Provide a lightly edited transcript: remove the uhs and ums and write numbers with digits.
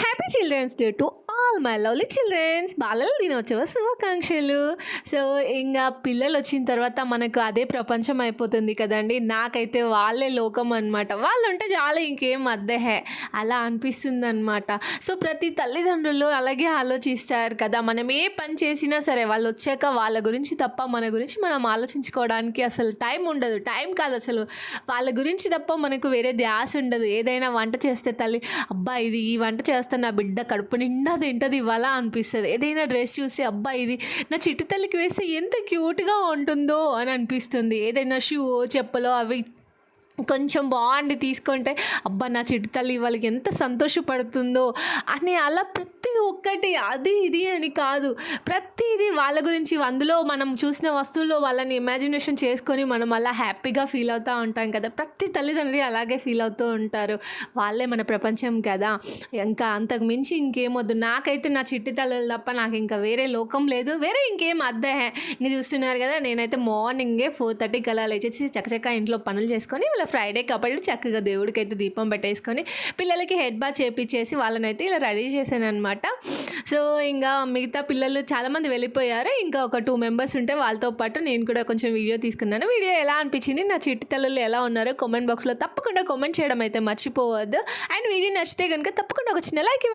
Happy children's day to all my lovely children's. బాలల దినోత్సవ శుభాకాంక్షలు. సో ఇంకా పిల్లలు వచ్చిన తర్వాత మనకు అదే ప్రపంచం అయిపోతుంది కదండి. నాకైతే వాళ్ళే లోకం అనమాట. వాళ్ళు ఉంటే చాలా ఇంకేం అద్దెహే అలా అనిపిస్తుంది అనమాట. సో ప్రతి తల్లిదండ్రులు అలాగే ఆలోచిస్తారు కదా. మనం ఏ పని చేసినా సరే వాళ్ళు వచ్చాక వాళ్ళ గురించి తప్ప మన గురించి మనం ఆలోచించుకోవడానికి అసలు టైం ఉండదు. టైం కాదు అసలు, వాళ్ళ గురించి తప్ప మనకు వేరే ధ్యాస ఉండదు. ఏదైనా వంట చేస్తే తల్లి అబ్బా ఇది ఈ వంట చేస్తే నా బిడ్డ కడుపు నిండా తింటుంది ఇవాళ అనిపిస్తుంది. ఏదైనా డ్రెస్ చూసి అబ్బా ఇది నా చిట్టి తల్లికి వేస్తే ఎంత క్యూట్గా ఉంటుందో అని అనిపిస్తుంది. ఏదైనా షూ చెప్పులో అవి కొంచెం బాగుండి తీసుకుంటే అబ్బా నా చిట్టి తల్లి వాళ్ళకి ఎంత సంతోషపడుతుందో అని అలా ప్రతి ఒక్కటి అది ఇది అని కాదు, ప్రతిదీ వాళ్ళ గురించి అందులో మనం చూసిన వస్తువుల్లో వాళ్ళని ఇమాజినేషన్ చేసుకొని మనం అలా హ్యాపీగా ఫీల్ అవుతూ ఉంటాం కదా. ప్రతి తల్లిదండ్రి అలాగే ఫీల్ అవుతూ ఉంటారు. వాళ్ళే మన ప్రపంచం కదా. ఇంకా అంతకు మించి ఇంకేమొద్దు. నాకైతే నా చిట్టి తల్లులు తప్ప నాకు ఇంకా వేరే లోకం లేదు, వేరే ఇంకేం అద్దె. ఇంక చూస్తున్నారు కదా, నేనైతే మార్నింగే 4:30 అలా లేచేసి చకచకా ఇంట్లో పనులు చేసుకొని ఫ్రైడే కాబట్టి చక్కగా దేవుడికి అయితే దీపం పెట్టేసుకొని పిల్లలకి హెడ్ బాత్ చేపించేసి వాళ్ళనైతే ఇలా రెడీ చేశాను అనమాట. సో ఇంకా మిగతా పిల్లలు చాలామంది వెళ్ళిపోయారు. ఇంకా ఒక 2 మెంబర్స్ ఉంటే వాళ్ళతో పాటు నేను కూడా కొంచెం వీడియో తీసుకున్నాను. వీడియో ఎలా అనిపించింది, నా చిట్టి తల్లులు ఎలా ఉన్నారో కామెంట్ బాక్స్లో తప్పకుండా కామెంట్ చేయడం అయితే మర్చిపోవద్దు. అండ్ వీడియో నచ్చితే కనుక తప్పకుండా ఒక చిన్న లైక్